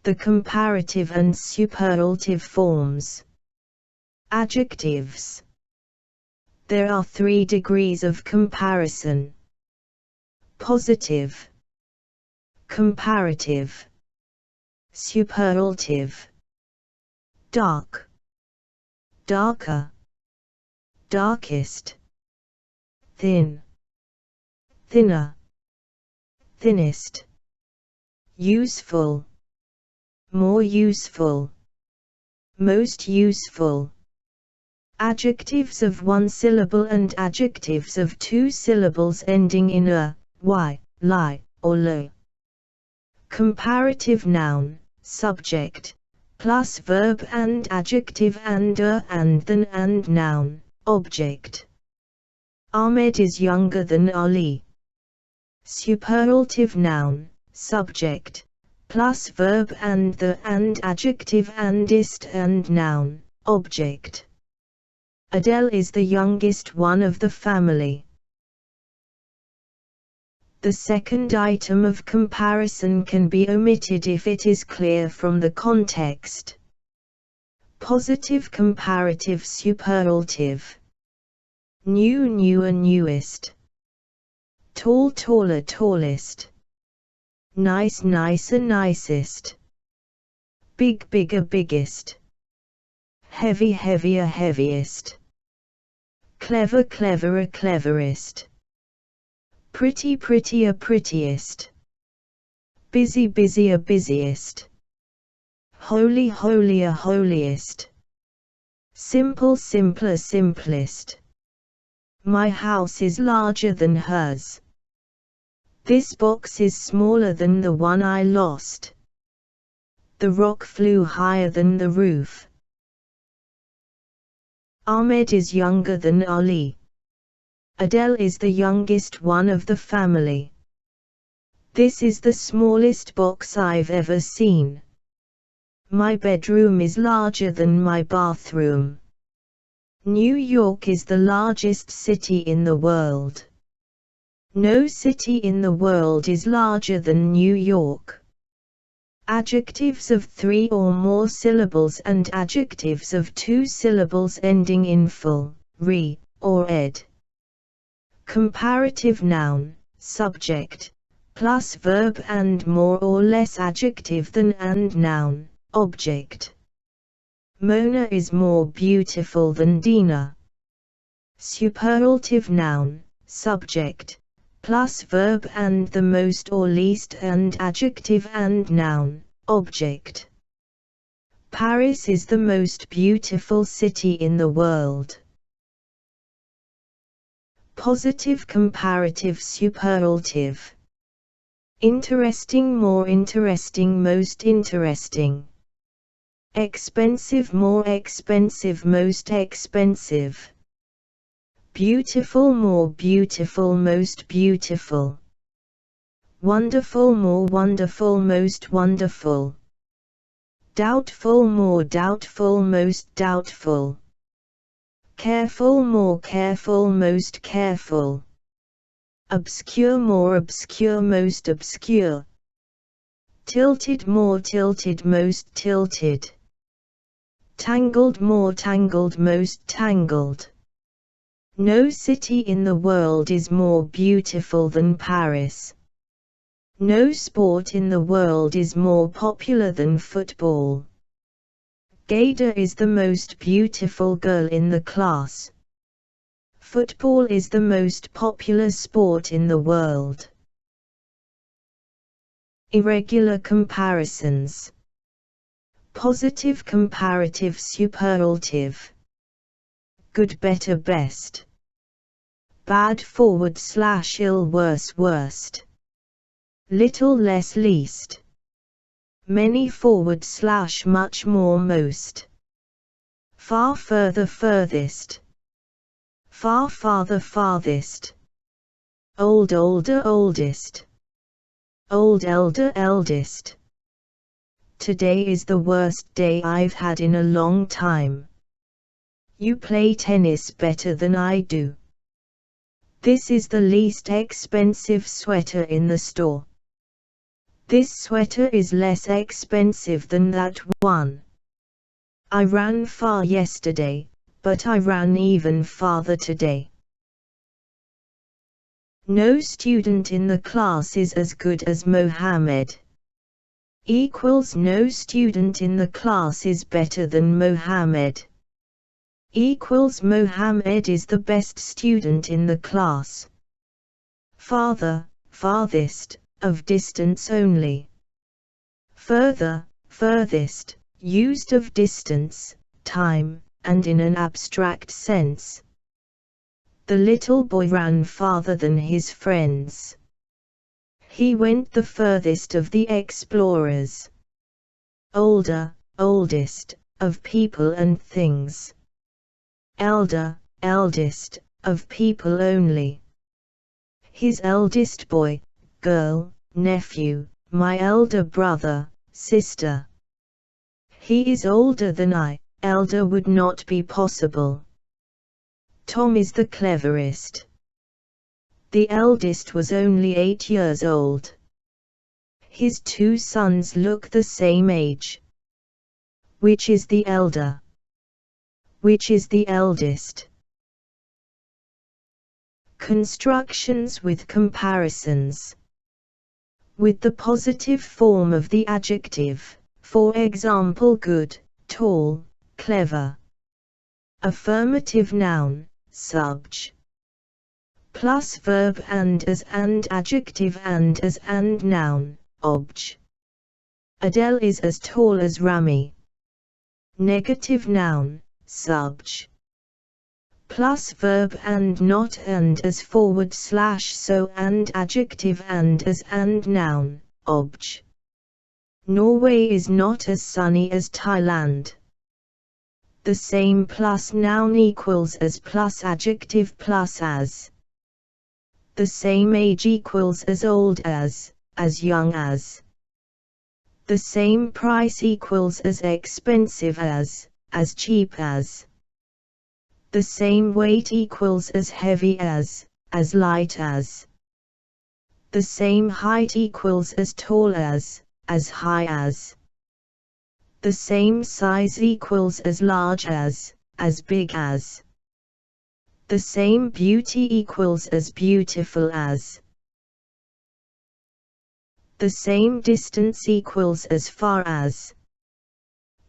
The comparative and superlative forms. Adjectives. There are 3 degrees of comparison: positive, comparative, superlative. Dark, darker, darkest. Thin, thinner, thinnest. Useful, more useful, most useful. Adjectives of 1 syllable and adjectives of 2 syllables ending in a, y, li, or lo. Comparative noun, subject, plus verb and adjective and a and than and noun, object. Ahmed is younger than Ali. Superlative noun, subject, plus verb and the and adjective and ist and noun, object. Adele is the youngest one of the family. The second item of comparison can be omitted if it is clear from the context. Positive comparative superlative. New newer newest. Tall taller tallest. Nice nicer nicest. Big bigger biggest. Heavy heavier heaviest. Clever cleverer cleverest. Pretty prettier prettiest. Busy busier busiest. Holy holier holiest. Simple simpler simplest. My house is larger than hers. This box is smaller than the one I lost. The rock flew higher than the roof. Ahmed is younger than Ali. Adele is the youngest one of the family. This is the smallest box I've ever seen. My bedroom is larger than my bathroom. New York is the largest city in the world. No city in the world is larger than New York. Adjectives of 3 or more syllables and adjectives of 2 syllables ending in full, re, or ed. Comparative noun, subject, plus verb and more or less adjective than and noun, object. Mona is more beautiful than Dina. Superlative noun, subject, plus verb and the most or least and adjective and noun, object. Paris is the most beautiful city in the world. Positive comparative superlative. Interesting more interesting most interesting. Expensive more expensive most expensive. Beautiful more beautiful most beautiful. Wonderful more wonderful most wonderful. Doubtful more doubtful most doubtful. Careful more careful most careful. Obscure more obscure most obscure. Tilted more tilted most tilted. Tangled more tangled most tangled. No city in the world is more beautiful than Paris. No sport in the world is more popular than football. Gaida is the most beautiful girl in the class. Football is the most popular sport in the world. Irregular comparisons. Positive comparative superlative. Good better best. Bad / ill worse worst. Little less least. Many / much more most. Far further furthest. Far farther farthest. Old older oldest. Old elder eldest. Today is the worst day I've had in a long time. You play tennis better than I do. This is the least expensive sweater in the store. This sweater is less expensive than that one. I ran far yesterday, but I ran even farther today. No student in the class is as good as Mohammed. Equals no student in the class is better than Mohammed. Equals Mohammed is the best student in the class. Farther, farthest, of distance only. Further, furthest, used of distance, time, and in an abstract sense. The little boy ran farther than his friends. He went the furthest of the explorers. Older, oldest, of people and things. Elder, eldest, of people only. His eldest boy, girl, nephew, my elder brother, sister. He is older than I, elder would not be possible. Tom is the cleverest. The eldest was only 8 years old. His 2 sons look the same age. Which is the elder? Which is the eldest? Constructions with comparisons. With the positive form of the adjective, for example good, tall, clever. Affirmative noun, subj. Plus verb and as and adjective and as and noun, obj. Adele is as tall as Rami. Negative noun, subj. Plus verb and not and as / so and adjective and as and noun, obj. Norway is not as sunny as Thailand. The same plus noun equals as plus adjective plus as. The same age equals as old as young as. The same price equals as expensive as cheap as. The same weight equals as heavy as light as. The same height equals as tall as high as. The same size equals as large as big as. The same beauty equals as beautiful as. The same distance equals as far as.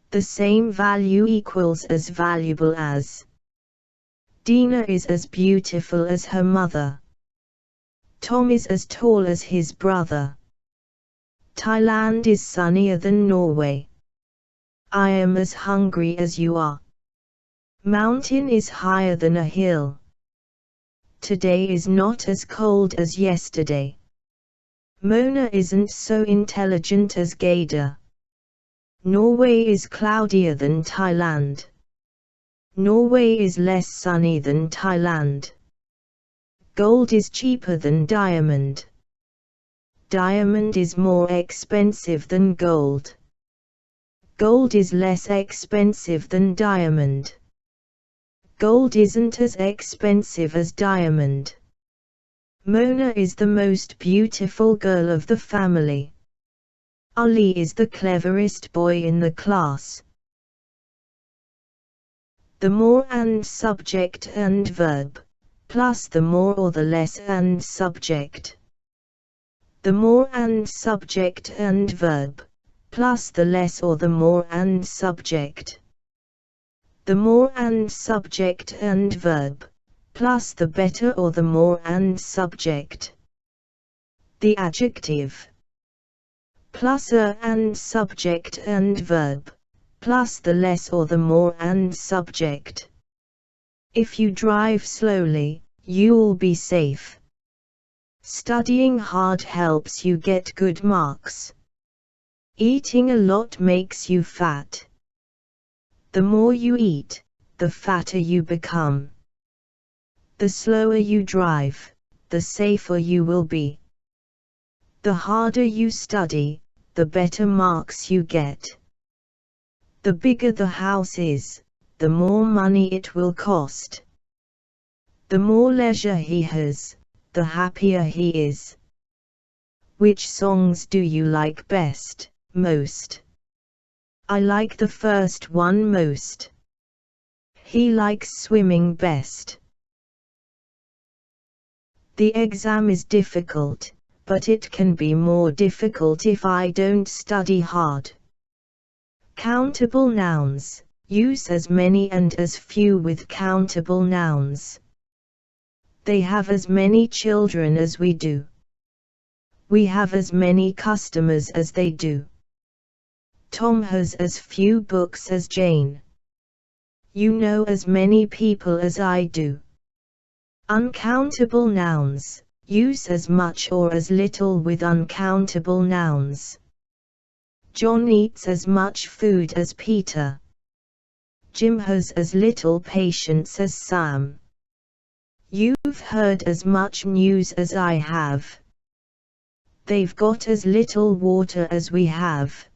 The same value equals as valuable as. Dina is as beautiful as her mother. Tom is as tall as his brother. Thailand is sunnier than Norway. I am as hungry as you are. Mountain is higher than a hill. Today is not as cold as yesterday. Mona isn't so intelligent as Gaida. Norway is cloudier than Thailand. Norway is less sunny than Thailand. Gold is cheaper than diamond. Diamond is more expensive than gold. Gold is less expensive than diamond. Gold isn't as expensive as diamond. Mona is the most beautiful girl of the family. Ali is the cleverest boy in the class. The more and subject and verb, plus the more or the less and subject. The more and subject and verb, plus the less or the more and subject. The more and subject and verb, plus the better or the more and subject. The adjective. Plus a and subject and verb, plus the less or the more and subject. If you drive slowly, you'll be safe. Studying hard helps you get good marks. Eating a lot makes you fat. The more you eat, the fatter you become. The slower you drive, the safer you will be. The harder you study, the better marks you get. The bigger the house is, the more money it will cost. The more leisure he has, the happier he is. Which songs do you like best, most? I like the first one most. He likes swimming best. The exam is difficult, but it can be more difficult if I don't study hard. Countable nouns. Use as many and as few with countable nouns. They have as many children as we do. We have as many customers as they do. Tom has as few books as Jane. You know as many people as I do. Uncountable nouns. Use as much or as little with uncountable nouns. John eats as much food as Peter. Jim has as little patience as Sam. You've heard as much news as I have. They've got as little water as we have.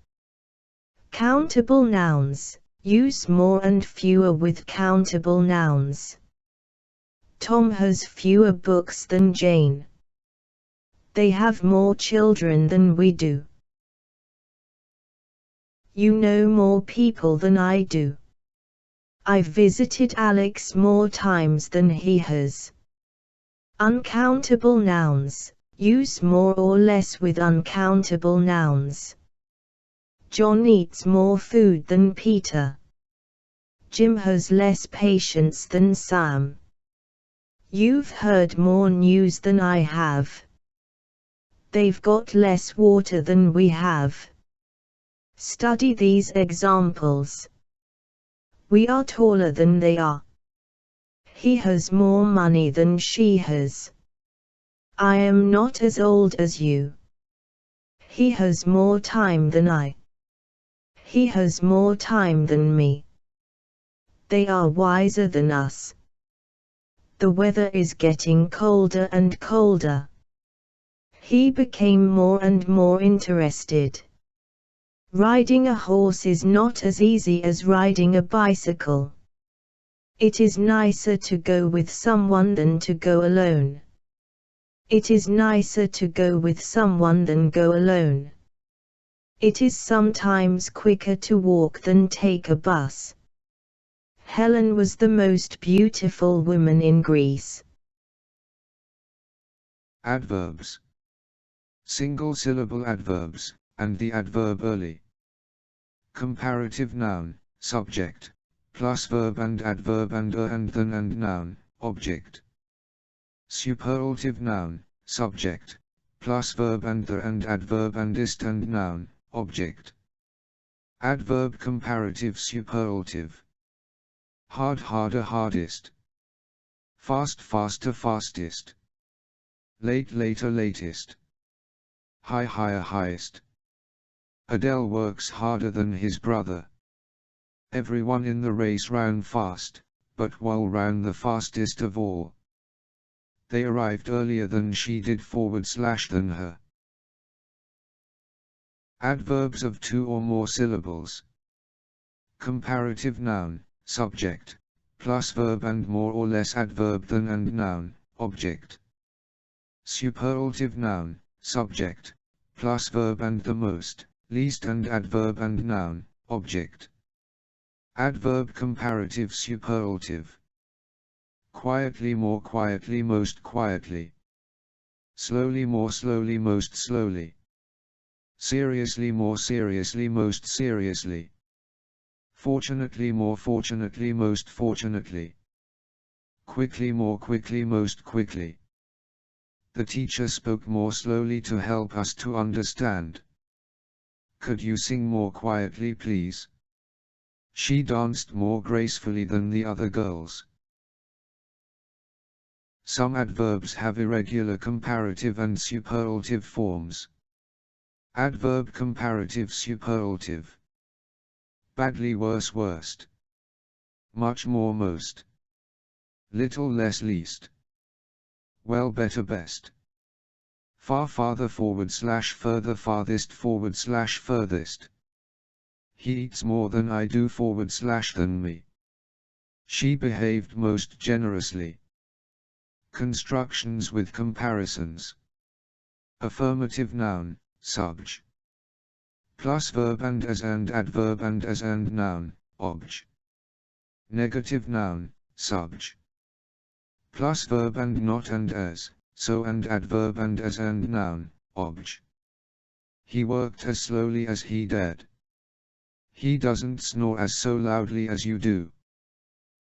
Countable nouns. Use more and fewer with countable nouns. Tom has fewer books than Jane. They have more children than we do. You know more people than I do. I've visited Alex more times than he has. Uncountable nouns. Use more or less with uncountable nouns. John eats more food than Peter. Jim has less patience than Sam. You've heard more news than I have. They've got less water than we have. Study these examples. We are taller than they are. He has more money than she has. I am not as old as you. He has more time than I. He has more time than me. They are wiser than us. The weather is getting colder and colder. He became more and more interested. Riding a horse is not as easy as riding a bicycle. It is nicer to go with someone than to go alone. It is nicer to go with someone than go alone. It is sometimes quicker to walk than take a bus. Helen was the most beautiful woman in Greece. Adverbs. Single-syllable adverbs, and the adverb early. Comparative noun, subject, plus verb and adverb and then and noun, object. Superlative noun, subject, plus verb and the and adverb and ist and noun, object. Adverb comparative superlative. Hard harder hardest. Fast faster fastest. Late later latest. High higher highest. Adele works harder than his brother. Everyone in the race ran fast, but while ran the fastest of all. They arrived earlier than she did / than her. Adverbs of 2 or more syllables. Comparative noun, subject, plus verb and more or less adverb than and noun, object. Superlative noun, subject, plus verb and the most, least and adverb and noun, object. Adverb comparative superlative. Quietly more quietly most quietly. Slowly more slowly most slowly. Seriously more seriously most seriously. Fortunately more fortunately most fortunately. Quickly more quickly most quickly. The teacher spoke more slowly to help us to understand. Could you sing more quietly please? She danced more gracefully than the other girls. Some adverbs have irregular comparative and superlative forms. Adverb comparative superlative. Badly worse worst. Much more most. Little less least. Well better best. Far farther forward / further farthest forward / furthest. He eats more than I do forward / than me. She behaved most generously. Constructions with comparisons. Affirmative noun, subj. Plus verb and adverb and as and noun, obj. Negative noun, subj. Plus verb and not and as, so and adverb and as and noun, obj. He worked as slowly as he dared. He doesn't snore as so loudly as you do.